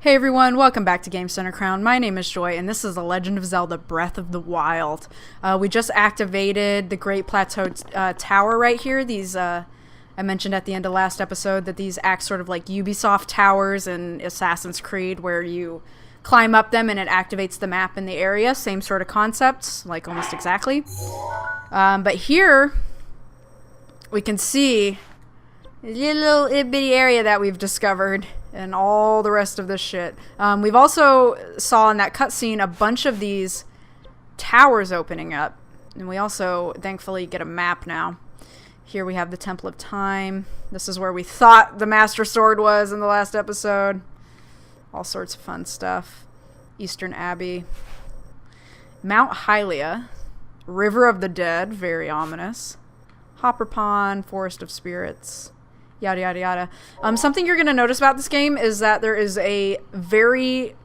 Hey everyone, welcome back to Game Center Crown. My name is Joy, and this is The Legend of Zelda Breath of the Wild. We just activated the Great Plateau Tower right here. These, I mentioned at the end of last episode that these act sort of like Ubisoft towers in Assassin's Creed, where you climb up them and it activates the map in the area. Same sort of concepts, like almost exactly. But here, we can see a little itty-bitty area that we've discovered and all the rest of this shit. We've also saw in that cutscene a bunch of these towers opening up. And we also, thankfully, get a map now. Here we have the Temple of Time. This is where we thought the Master Sword was in the last episode. All sorts of fun stuff. Eastern Abbey. Mount Hylia. River of the Dead, very ominous. Hopper Pond, Forest of Spirits. Yada, yada, yada. Something you're going to notice about this game is that there is a very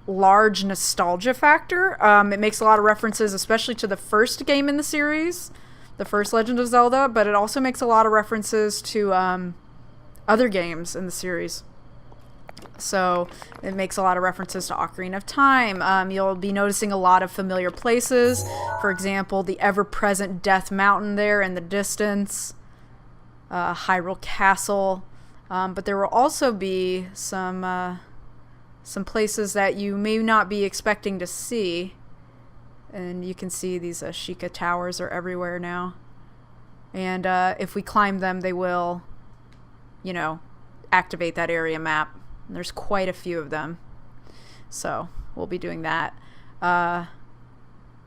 large nostalgia factor. It makes a lot of references, especially to the first game in the series, the first Legend of Zelda, but it also makes a lot of references to other games in the series. So it makes a lot of references to Ocarina of Time. You'll be noticing a lot of familiar places. For example, the ever-present Death Mountain there in the distance. Hyrule Castle, but there will also be some places that you may not be expecting to see, and you can see these Sheikah towers are everywhere now, and if we climb them, they will, you know, activate that area map. And there's quite a few of them, so we'll be doing that, and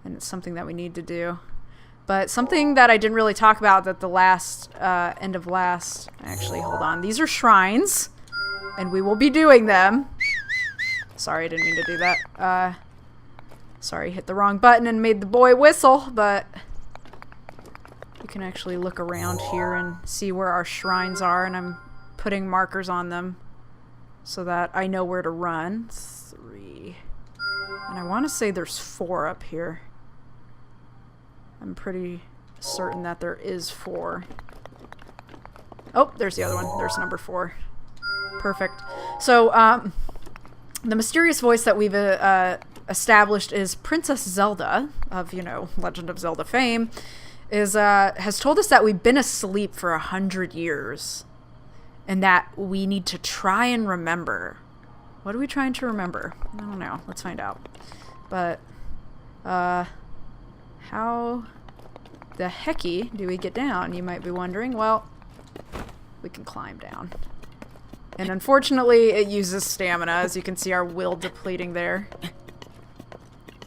it's something that we need to do. But something that I didn't really talk about at the last, end of last... Actually, hold on. These are shrines. And we will be doing them. Sorry, I didn't mean to do that. Sorry, hit the wrong button and made the boy whistle. But you can actually look around here and see where our shrines are. And I'm putting markers on them so that I know where to run. 3. And I want to say there's 4 up here. I'm pretty certain that there is 4. Oh, there's the other one. There's number 4. Perfect. So, the mysterious voice that we've established is Princess Zelda, of, you know, Legend of Zelda fame, has told us that we've been asleep for 100 years. And that we need to try and remember. What are we trying to remember? I don't know. Let's find out. But, how the hecky do we get down, you might be wondering. Well, we can climb down. And unfortunately, it uses stamina, as you can see our will depleting there.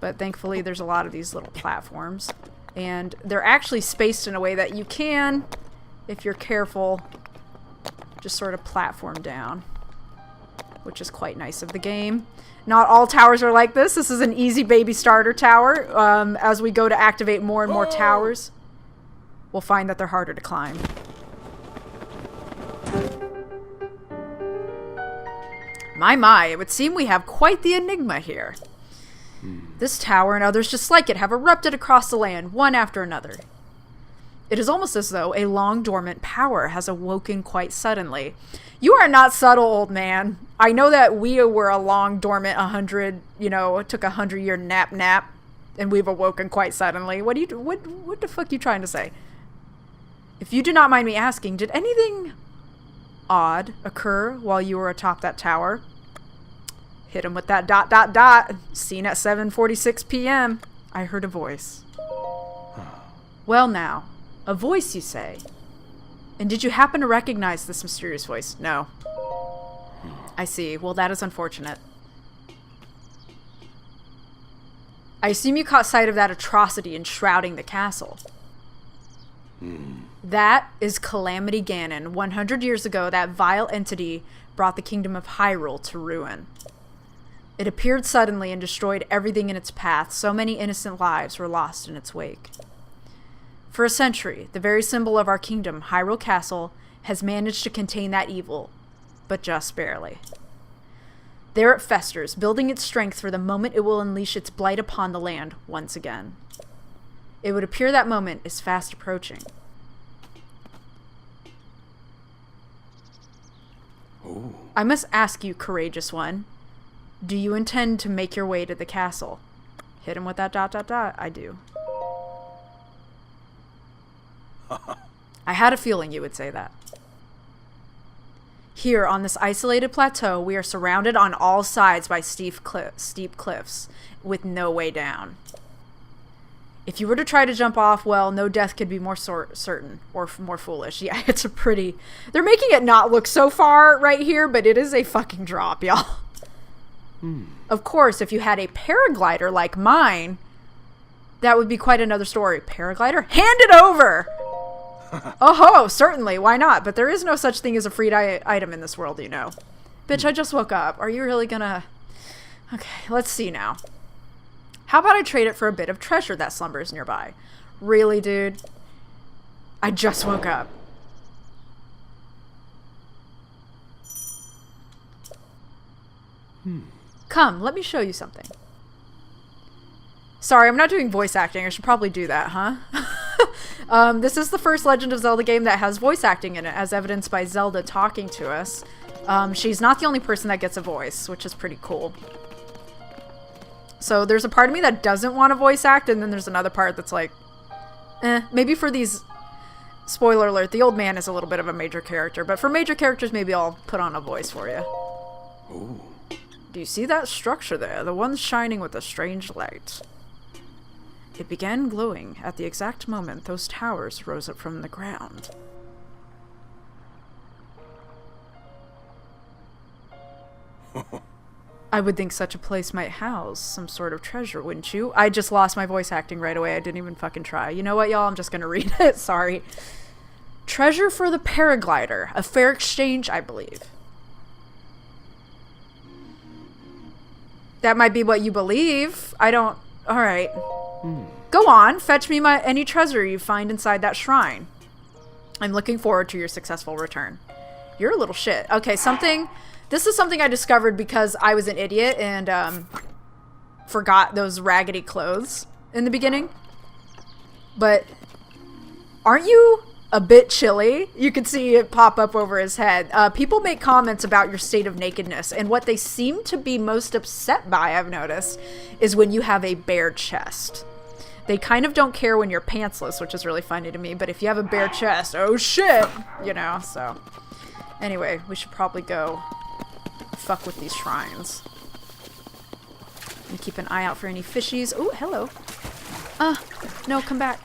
But thankfully, there's a lot of these little platforms. And they're actually spaced in a way that you can, if you're careful, just sort of platform down. Which is quite nice of the game. Not all towers are like this. This is an easy baby starter tower. As we go to activate more and more towers, we'll find that they're harder to climb. My, it would seem we have quite the enigma here. This tower and others just like it have erupted across the land, one after another. It is almost as though a long dormant power has awoken quite suddenly. You are not subtle, old man. I know that we were a long dormant 100, you know, took a 100-year nap, and we've awoken quite suddenly. What the fuck are you trying to say? If you do not mind me asking, did anything odd occur while you were atop that tower? Hit him with that ... Seen at 7:46 p.m. I heard a voice. Well now. A voice, you say? And did you happen to recognize this mysterious voice? No. I see. Well, that is unfortunate. I assume you caught sight of that atrocity enshrouding the castle. That is Calamity Ganon. 100 years ago, that vile entity brought the kingdom of Hyrule to ruin. It appeared suddenly and destroyed everything in its path. So many innocent lives were lost in its wake. For a century, the very symbol of our kingdom, Hyrule Castle, has managed to contain that evil, but just barely. There it festers, building its strength for the moment it will unleash its blight upon the land once again. It would appear that moment is fast approaching. Ooh. I must ask you, courageous one, Do you intend to make your way to the castle? Hit him with that ... I do. I had a feeling you would say that. Here, on this isolated plateau, we are surrounded on all sides by steep cliffs, with no way down. If you were to try to jump off, well, no death could be more certain, or more foolish. Yeah, it's a pretty... They're making it not look so far right here, but it is a fucking drop, y'all. Of course, if you had a paraglider like mine, that would be quite another story. Paraglider? Hand it over! Oh, certainly. Why not? But there is no such thing as a free item in this world, you know. Bitch, I just woke up. Are you really gonna... Okay, let's see now. How about I trade it for a bit of treasure that slumbers nearby? Really, dude? I just woke up. Come, let me show you something. Sorry, I'm not doing voice acting. I should probably do that, huh? This is the first Legend of Zelda game that has voice acting in it, as evidenced by Zelda talking to us. She's not the only person that gets a voice, which is pretty cool. So there's a part of me that doesn't want to voice act, and then there's another part that's like, maybe for these... Spoiler alert, the old man is a little bit of a major character, but for major characters, maybe I'll put on a voice for you. Ooh. Do you see that structure there? The one shining with a strange light. It began glowing at the exact moment those towers rose up from the ground. I would think such a place might house some sort of treasure, wouldn't you? I just lost my voice acting right away. I didn't even fucking try. You know what, y'all? I'm just gonna read it. Sorry. Treasure for the paraglider. A fair exchange, I believe. That might be what you believe. I don't... Alright. Go on. Fetch me any treasure you find inside that shrine. I'm looking forward to your successful return. You're a little shit. Okay, something... This is something I discovered because I was an idiot and forgot those raggedy clothes in the beginning. But aren't you a bit chilly? You can see it pop up over his head. People make comments about your state of nakedness, and what they seem to be most upset by, I've noticed, is when you have a bare chest. They kind of don't care when you're pantsless, which is really funny to me, but if you have a bare chest, oh shit! You know, so... Anyway, we should probably go fuck with these shrines. And keep an eye out for any fishies. Oh, hello. No, come back.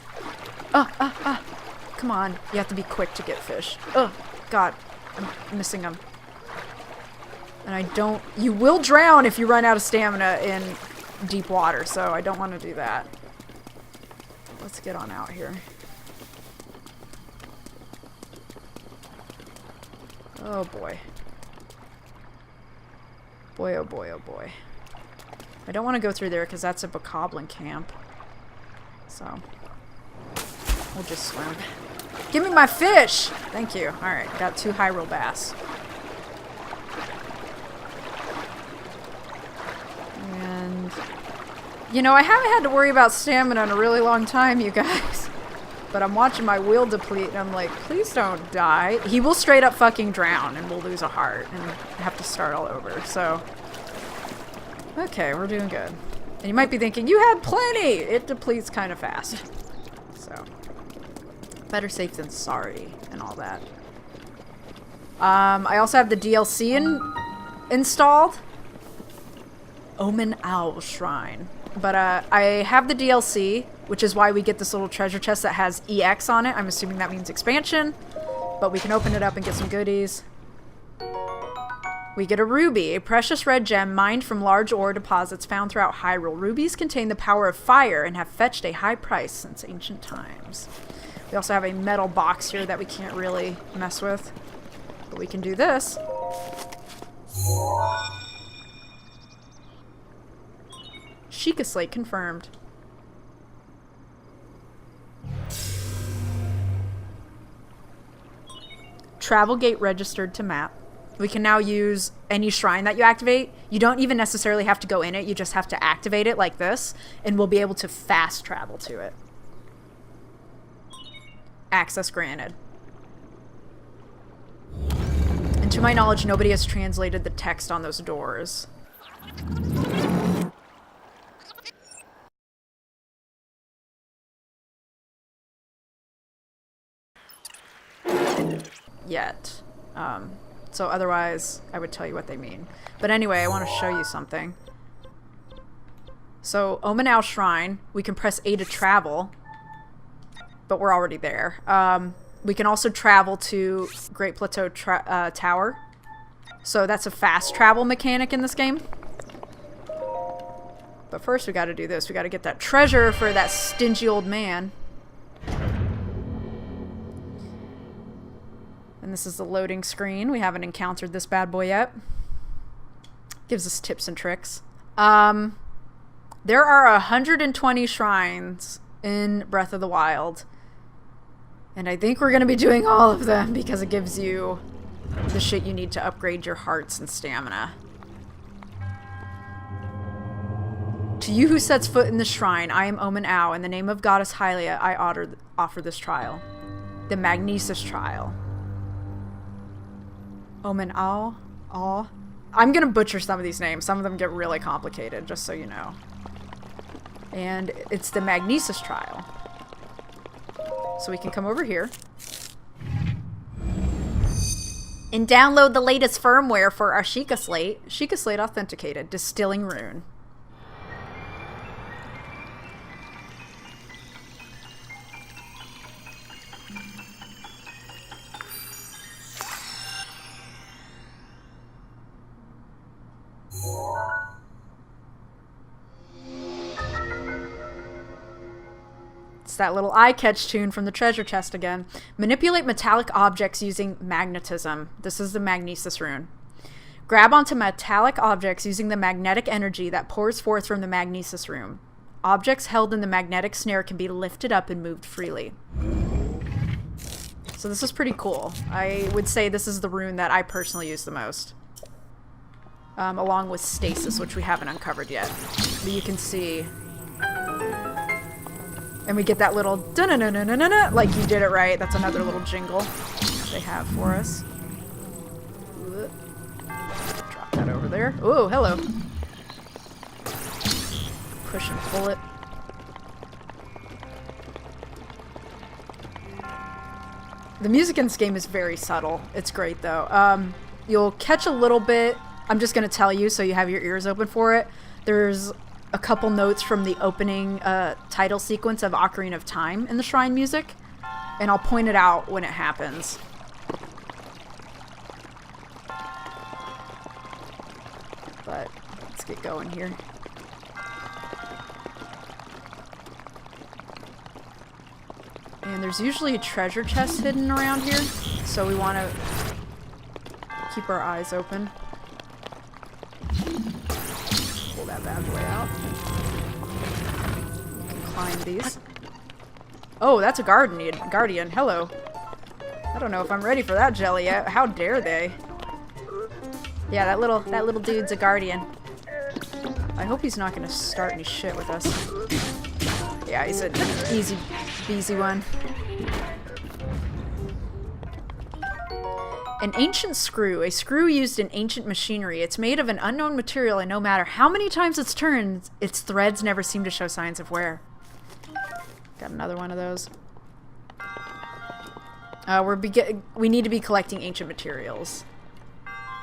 Come on. You have to be quick to get fish. Oh, God. I'm missing them. And I don't... You will drown if you run out of stamina in deep water, so I don't want to do that. Let's get on out here. Oh, boy. Boy, oh boy, oh boy. I don't want to go through there because that's a bokoblin camp. So, we'll just swim. Give me my fish! Thank you. Alright, got 2 Hyrule bass. And, you know, I haven't had to worry about stamina in a really long time, you guys. But I'm watching my wheel deplete and I'm like, please don't die. He will straight up fucking drown and we'll lose a heart and have to start all over. So, okay, we're doing good. And you might be thinking, you had plenty! It depletes kind of fast. So, better safe than sorry and all that. I also have the DLC installed. Omen Owl Shrine. But I have the DLC, which is why we get this little treasure chest that has EX on it. I'm assuming that means expansion. But we can open it up and get some goodies. We get a ruby, a precious red gem mined from large ore deposits found throughout Hyrule. Rubies contain the power of fire and have fetched a high price since ancient times. We also have a metal box here that we can't really mess with. But we can do this. Sheikah Slate confirmed. Travel gate registered to map. We can now use any shrine that you activate. You don't even necessarily have to go in it. You just have to activate it like this, and we'll be able to fast travel to it. Access granted. And to my knowledge, nobody has translated the text on those doors. Yet. So otherwise, I would tell you what they mean. But anyway, I want to show you something. So, Omanau Shrine, we can press A to travel, but we're already there. We can also travel to Great Plateau Tower. So that's a fast travel mechanic in this game. But first we gotta do this. We gotta get that treasure for that stingy old man. And this is the loading screen. We haven't encountered this bad boy yet. Gives us tips and tricks. There are 120 shrines in Breath of the Wild. And I think we're going to be doing all of them because it gives you the shit you need to upgrade your hearts and stamina. To you who sets foot in the shrine, I am Omanau. In the name of Goddess Hylia, I offer this trial. The Magnesis Trial. Omanau? Aw. I'm going to butcher some of these names. Some of them get really complicated, just so you know. And it's the Magnesis Trial. So we can come over here. And download the latest firmware for our Sheikah Slate. Sheikah Slate Authenticated. Distilling Rune. It's that little eye-catch tune from the treasure chest again. Manipulate metallic objects using magnetism. This is the Magnesis Rune. Grab onto metallic objects using the magnetic energy that pours forth from the Magnesis Rune. Objects held in the magnetic snare can be lifted up and moved freely. So this is pretty cool. I would say this is the rune that I personally use the most. Along with Stasis, which we haven't uncovered yet. But you can see... And we get that little dun-dun-dun-dun-dun-dun, like you did it right. That's another little jingle they have for us. Drop that over there. Oh, hello. Push and pull it. The music in this game is very subtle. It's great though. You'll catch a little bit. I'm just going to tell you so you have your ears open for it. There's a couple notes from the opening title sequence of Ocarina of Time in the shrine music, and I'll point it out when it happens. But let's get going here. And there's usually a treasure chest hidden around here, so we want to keep our eyes open. Pull that bad boy out. You can climb these. Oh, that's a guardian. Hello. I don't know if I'm ready for that jelly yet. How dare they? Yeah, that little dude's a guardian. I hope he's not gonna start any shit with us. Yeah, he's an easy one. An ancient screw. A screw used in ancient machinery. It's made of an unknown material, and no matter how many times it's turned, its threads never seem to show signs of wear. Got another one of those. We need to be collecting ancient materials.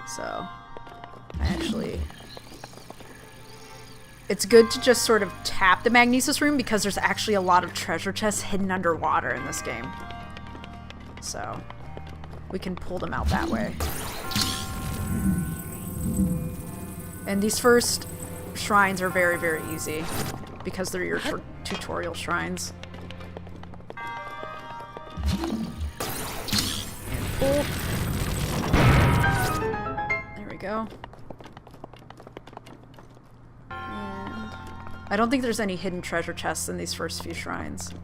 So, it's good to just sort of tap the Magnesis Rune because there's actually a lot of treasure chests hidden underwater in this game. So, we can pull them out that way. And these first shrines are very, very easy because they're your tutorial shrines. And pull. There we go. And I don't think there's any hidden treasure chests in these first few shrines.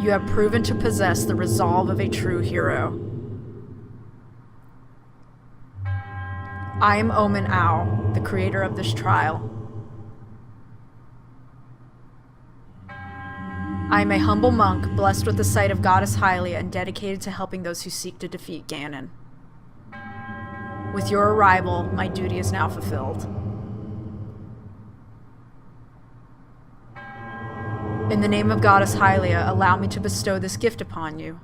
You have proven to possess the resolve of a true hero. I am Omen Ao, the creator of this trial. I am a humble monk, blessed with the sight of Goddess Hylia and dedicated to helping those who seek to defeat Ganon. With your arrival, my duty is now fulfilled. In the name of Goddess Hylia, allow me to bestow this gift upon you.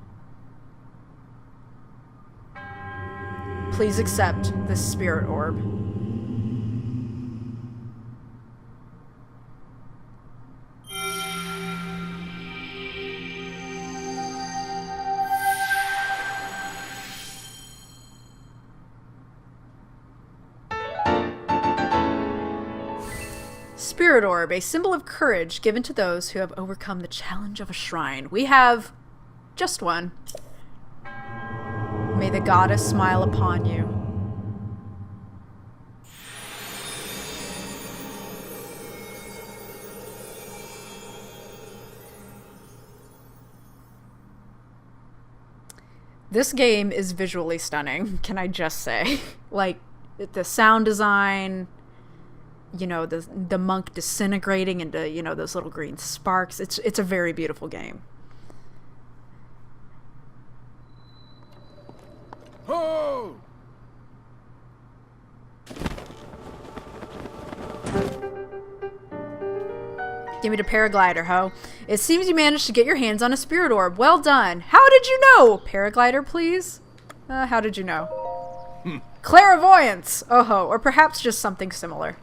Please accept this spirit orb. Spirit orb, a symbol of courage given to those who have overcome the challenge of a shrine. We have just one. May the goddess smile upon you. This game is visually stunning, can I just say? Like, the sound design, you know, the monk disintegrating into, you know, those little green sparks. It's a very beautiful game. Oh! Give me the paraglider, ho. It seems you managed to get your hands on a spirit orb. Well done. How did you know? Paraglider, please? How did you know? Clairvoyance! Oh ho, or perhaps just something similar.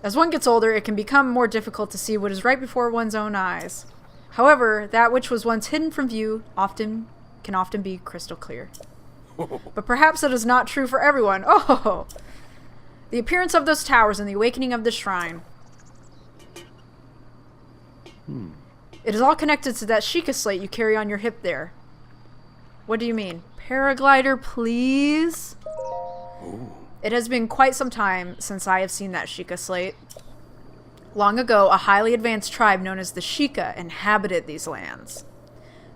As one gets older, it can become more difficult to see what is right before one's own eyes. However, that which was once hidden from view can often be crystal clear. But perhaps that is not true for everyone. Oh ho ho. The appearance of those towers and the awakening of the shrine. It is all connected to that Sheikah slate you carry on your hip there. What do you mean? Paraglider, please? Ooh. It has been quite some time since I have seen that Sheikah slate. Long ago, a highly advanced tribe known as the Sheikah inhabited these lands.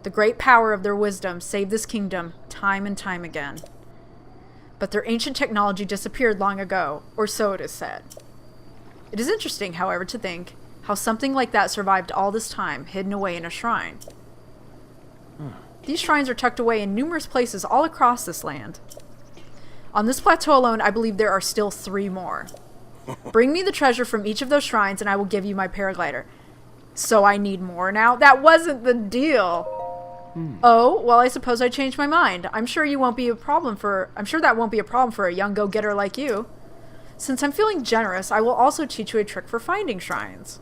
The great power of their wisdom saved this kingdom time and time again. But their ancient technology disappeared long ago, or so it is said. It is interesting, however, to think how something like that survived all this time, hidden away in a shrine. These shrines are tucked away in numerous places all across this land. On this plateau alone, I believe there are still 3 more. Bring me the treasure from each of those shrines and I will give you my paraglider. So I need more now? That wasn't the deal. Oh, well, I suppose I changed my mind. I'm sure that won't be a problem for a young go-getter like you. Since I'm feeling generous, I will also teach you a trick for finding shrines.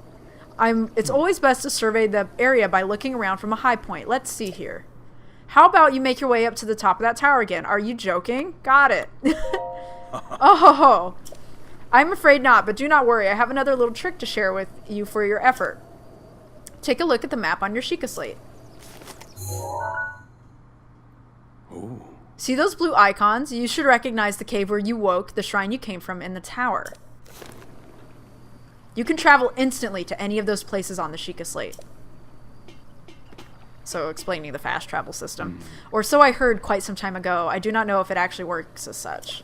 It's always best to survey the area by looking around from a high point. Let's see here. How about you make your way up to the top of that tower again? Are you joking? Got it. Oh ho ho. I'm afraid not, but do not worry. I have another little trick to share with you for your effort. Take a look at the map on your Sheikah slate. Ooh. See those blue icons? You should recognize the cave where you woke, the shrine you came from, in the tower. You can travel instantly to any of those places on the Sheikah slate. So, explaining the fast travel system. Or so I heard quite some time ago. I do not know if it actually works as such.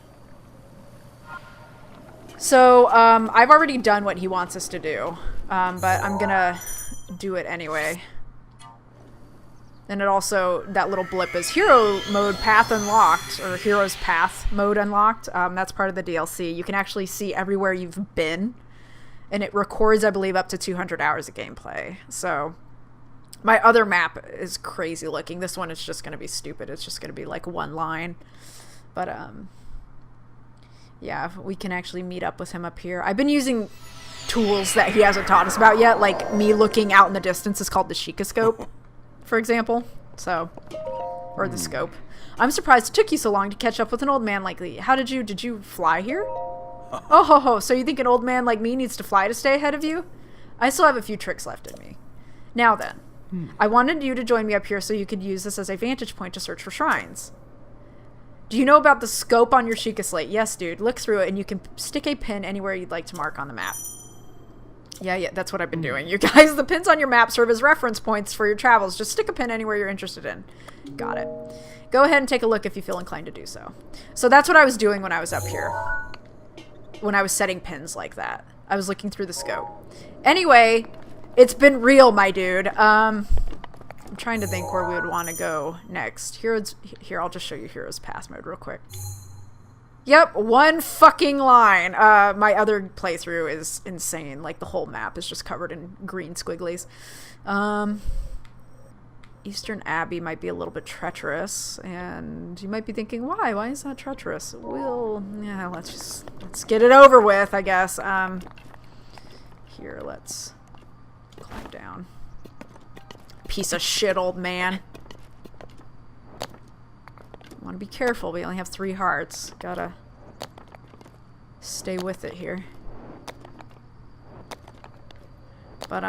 So, I've already done what he wants us to do. But I'm gonna do it anyway. And it also, that little blip is hero mode path unlocked, or hero's path mode unlocked. That's part of the DLC. You can actually see everywhere you've been. And it records, I believe, up to 200 hours of gameplay. So, my other map is crazy looking. This one is just going to be stupid. It's just going to be like one line. But, yeah, we can actually meet up with him up here. I've been using tools that he hasn't taught us about yet. Like, me looking out in the distance is called the Sheikah scope, for example. So, or the scope. I'm surprised it took you so long to catch up with an old man like me. Did you fly here? Oh ho ho, so you think an old man like me needs to fly to stay ahead of you? I still have a few tricks left in me. Now then, I wanted you to join me up here so you could use this as a vantage point to search for shrines. Do you know about the scope on your Sheikah slate? Yes, dude. Look through it and you can stick a pin anywhere you'd like to mark on the map. Yeah, that's what I've been doing. You guys, the pins on your map serve as reference points for your travels. Just stick a pin anywhere you're interested in. Got it. go ahead and take a look if you feel inclined to do so. So that's what I was doing when I was up here. When I was setting pins like that. I was looking through the scope. Anyway, it's been real, my dude. I'm trying to think where we would want to go next. Here, I'll just show you Heroes Pass mode real quick. Yep, one fucking line. My other playthrough is insane. Like, the whole map is just covered in green squigglies. Eastern Abbey might be a little bit treacherous, and you might be thinking, why? Why is that treacherous? Yeah, let's get it over with, I guess. Here, let's climb down. Piece of shit, old man. Want to be careful. We only have 3 hearts. Gotta stay with it here. But,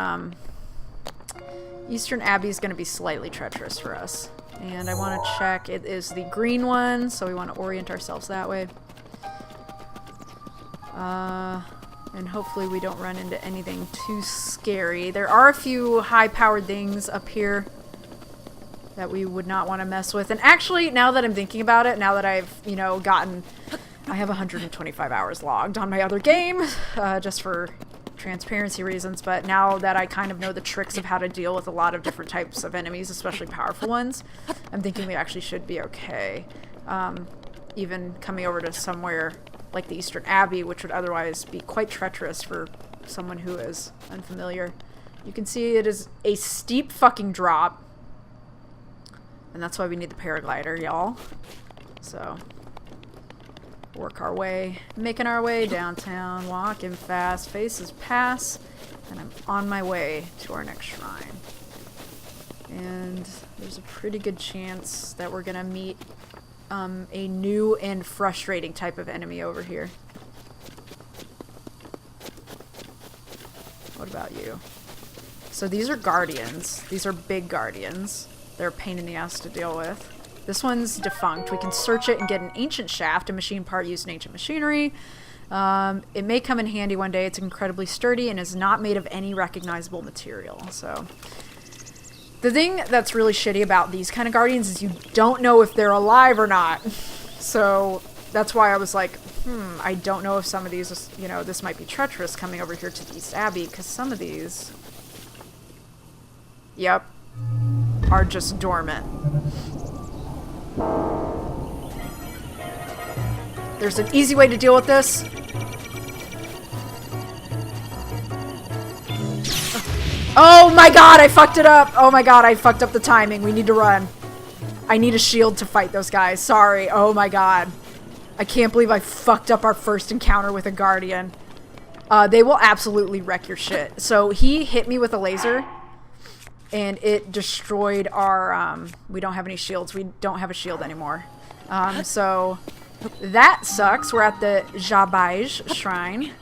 Eastern Abbey is going to be slightly treacherous for us. And I want to check. It is the green one, so we want to orient ourselves that way. And hopefully we don't run into anything too scary. There are a few high-powered things up here that we would not want to mess with. And actually, now that I'm thinking about it, now that I've, you know, I have 125 hours logged on my other game, just for transparency reasons, but now that I kind of know the tricks of how to deal with a lot of different types of enemies, especially powerful ones, I'm thinking we actually should be okay. Even coming over to somewhere like the Eastern Abbey, which would otherwise be quite treacherous for someone who is unfamiliar. You can see it is a steep fucking drop. And that's why we need the paraglider, y'all. So, work our way, making our way downtown, walking fast, faces pass, and I'm on my way to our next shrine. And there's a pretty good chance that we're gonna meet a new and frustrating type of enemy over here. What about you? So these are guardians. These are big guardians. They're a pain in the ass to deal with. This one's defunct. We can search it and get an ancient shaft, a machine part used in ancient machinery. It may come in handy one day. It's incredibly sturdy and is not made of any recognizable material. So the thing that's really shitty about these kind of guardians is you don't know if they're alive or not. So that's why I was like, I don't know if some of these, you know, this might be treacherous coming over here to the East Abbey, because some of these, yep, are just dormant. There's an easy way to deal with this. Oh my god, I fucked it up! Oh my god, I fucked up the timing. We need to run. I need a shield to fight those guys. Sorry. Oh my god. I can't believe I fucked up our first encounter with a guardian. They will absolutely wreck your shit. So he hit me with a laser, and it destroyed our, we don't have any shields. We don't have a shield anymore. So that sucks. We're at the Jabaj Shrine.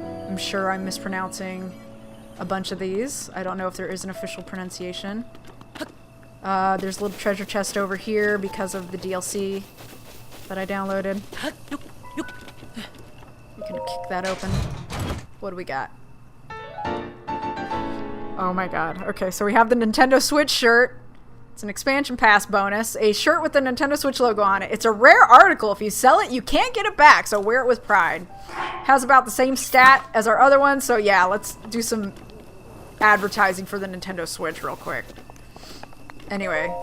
I'm sure I'm mispronouncing a bunch of these. I don't know if there is an official pronunciation. There's a little treasure chest over here because of the DLC that I downloaded. You can kick that open. What do we got? Oh my god. Okay, so we have the Nintendo Switch shirt. It's an expansion pass bonus. A shirt with the Nintendo Switch logo on it. It's a rare article. If you sell it, you can't get it back, so wear it with pride. Has about the same stat as our other one, so yeah, let's do some advertising for the Nintendo Switch real quick. Anyway,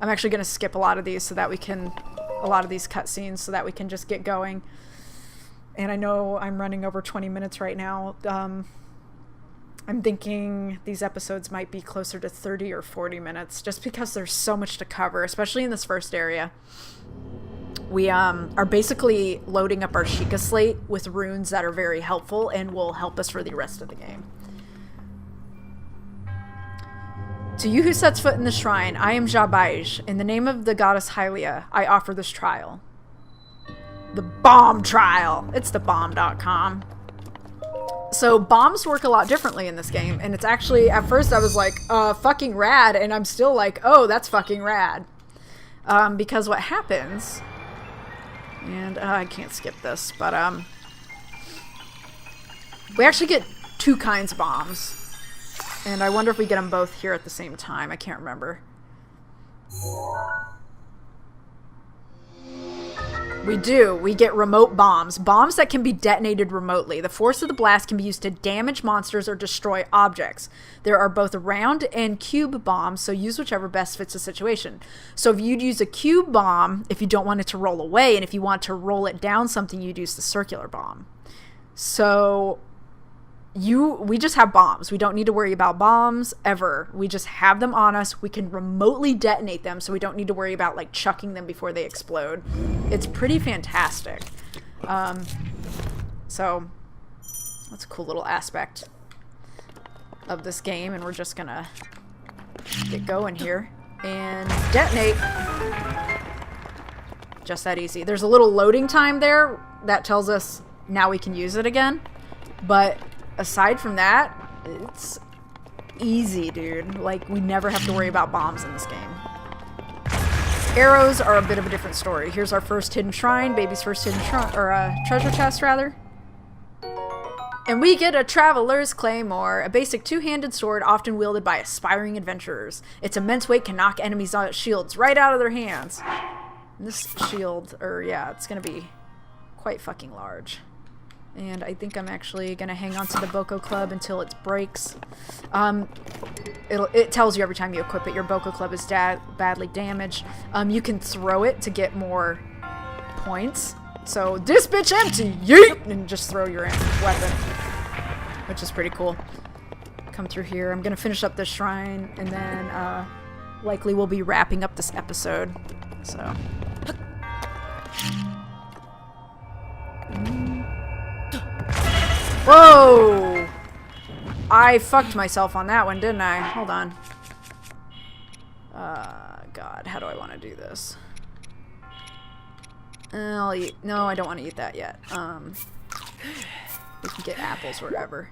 I'm actually going to skip a lot of these so that we can, a lot of these cutscenes so that we can just get going. And I know I'm running over 20 minutes right now. I'm thinking these episodes might be closer to 30 or 40 minutes just because there's so much to cover, especially in this first area. We are basically loading up our Sheikah slate with runes that are very helpful and will help us for the rest of the game. To you who sets foot in the shrine, I am Jabaj. In the name of the goddess Hylia, I offer this trial. The bomb trial. It's the bomb.com. So bombs work a lot differently in this game, and it's actually, at first I was like, fucking rad, and I'm still like, oh, that's fucking rad. Because what happens, and I can't skip this, but we actually get 2 kinds of bombs. And I wonder if we get them both here at the same time. I can't remember. We do. We get remote bombs. Bombs that can be detonated remotely. The force of the blast can be used to damage monsters or destroy objects. There are both round and cube bombs, so use whichever best fits the situation. So if you'd use a cube bomb, if you don't want it to roll away, and if you want to roll it down something, you'd use the circular bomb. So we just have bombs. We don't need to worry about bombs ever. We just have them on us. We can remotely detonate them, so we don't need to worry about like chucking them before they explode. It's pretty fantastic. So that's a cool little aspect of this game, and we're just gonna get going here and detonate. Just that easy. There's a little loading time there that tells us now we can use it again, but aside from that, it's easy, dude. Like, we never have to worry about bombs in this game. Arrows are a bit of a different story. Here's our first hidden shrine, baby's first hidden shrine, or treasure chest, rather. And we get a Traveler's Claymore, a basic two-handed sword often wielded by aspiring adventurers. Its immense weight can knock enemies' shields right out of their hands. And this shield, it's gonna be quite fucking large. And I think I'm actually going to hang on to the Boko Club until it breaks. It tells you every time you equip it your Boko Club is badly damaged. You can throw it to get more points. So, this bitch empty! Yeet! And just throw your weapon. Which is pretty cool. Come through here. I'm going to finish up this shrine. And then likely we'll be wrapping up this episode. So... Whoa! I fucked myself on that one, didn't I? Hold on. God, how do I want to do this? I'll eat. No, I don't want to eat that yet. We can get apples wherever.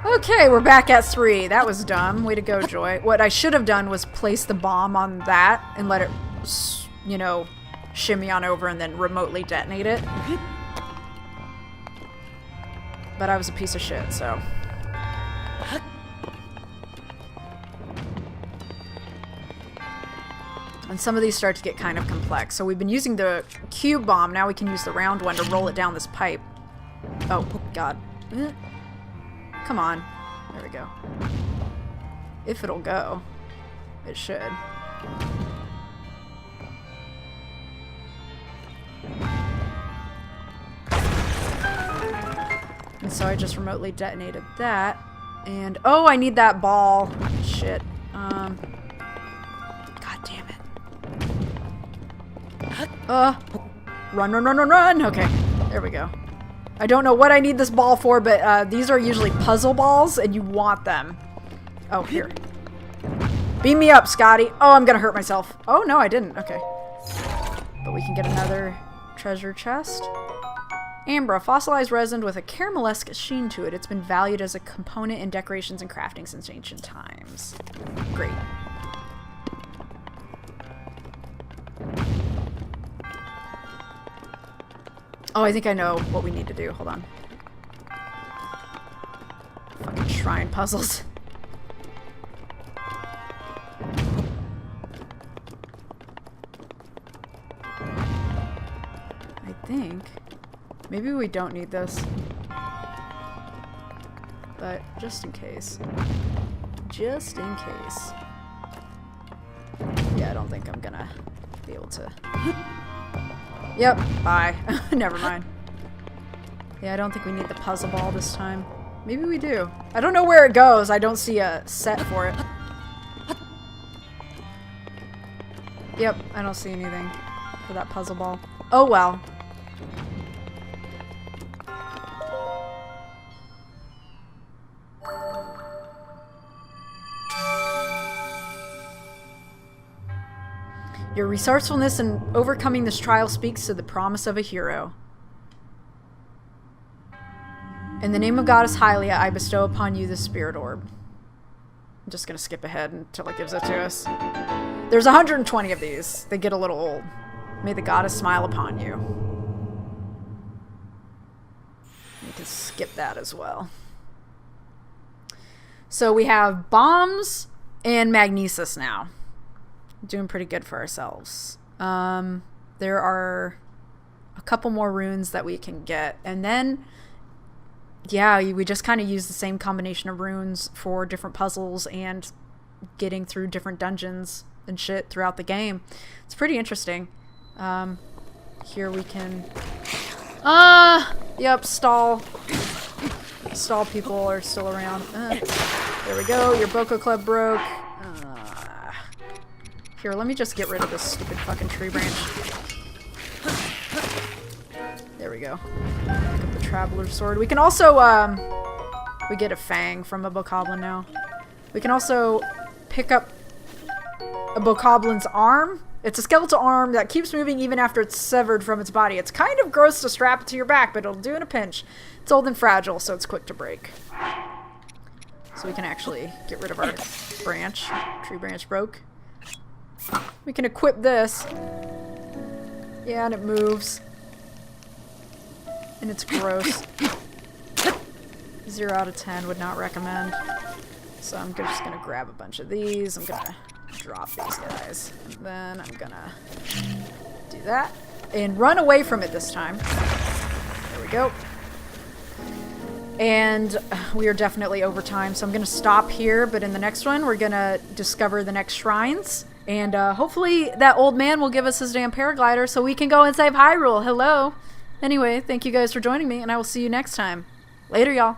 Okay, we're back at 3. That was dumb. Way to go, Joy. What I should have done was place the bomb on that and let it, you know, shimmy on over and then remotely detonate it. But I was a piece of shit, so. And some of these start to get kind of complex. So we've been using the cube bomb. Now we can use the round one to roll it down this pipe. Oh, God. Come on. There we go. If it'll go. It should. And so I just remotely detonated that. And, oh, I need that ball. Shit. God damn it. Run, run, run, run, run! Okay, there we go. I don't know what I need this ball for, but these are usually puzzle balls, and you want them. Oh, here. Beam me up, Scotty. Oh, I'm gonna hurt myself. Oh, no, I didn't. Okay. But we can get another treasure chest. Ambra, fossilized resin with a caramelesque sheen to it. It's been valued as a component in decorations and crafting since ancient times. Great. Oh, I think I know what we need to do. Hold on. Fucking shrine puzzles. I think... maybe we don't need this. But just in case. Just in case. Yeah, I don't think I'm gonna be able to... Yep, bye. Never mind. Yeah, I don't think we need the puzzle ball this time. Maybe we do. I don't know where it goes. I don't see a set for it. Yep, I don't see anything for that puzzle ball. Oh well. Your resourcefulness in overcoming this trial speaks to the promise of a hero. In the name of Goddess Hylia, I bestow upon you the Spirit Orb. I'm just gonna skip ahead until it gives it to us. There's 120 of these. They get a little old. May the Goddess smile upon you. You can skip that as well. So we have bombs and magnesis now. Doing pretty good for ourselves. There are a couple more runes that we can get. And then, yeah, we just kind of use the same combination of runes for different puzzles and getting through different dungeons and shit throughout the game. It's pretty interesting. Here we can... Yep, stall people are still around. There we go, your Boko Club broke. Here, let me just get rid of this stupid fucking tree branch. There we go. Pick up the Traveler's Sword. We can also, we get a fang from a Bokoblin now. We can also pick up a Bokoblin's arm. It's a skeletal arm that keeps moving even after it's severed from its body. It's kind of gross to strap it to your back, but it'll do in a pinch. It's old and fragile, so it's quick to break. So we can actually get rid of our branch. Tree branch broke. We can equip this. Yeah, and it moves. And it's gross. 0 out of 10 would not recommend. So I'm just gonna grab a bunch of these. I'm gonna drop these guys. And then I'm gonna do that. And run away from it this time. There we go. And we are definitely over time, so I'm gonna stop here, but in the next one, we're gonna discover the next shrines. And hopefully that old man will give us his damn paraglider so we can go and save Hyrule. Hello. Anyway, thank you guys for joining me, and I will see you next time. Later, y'all.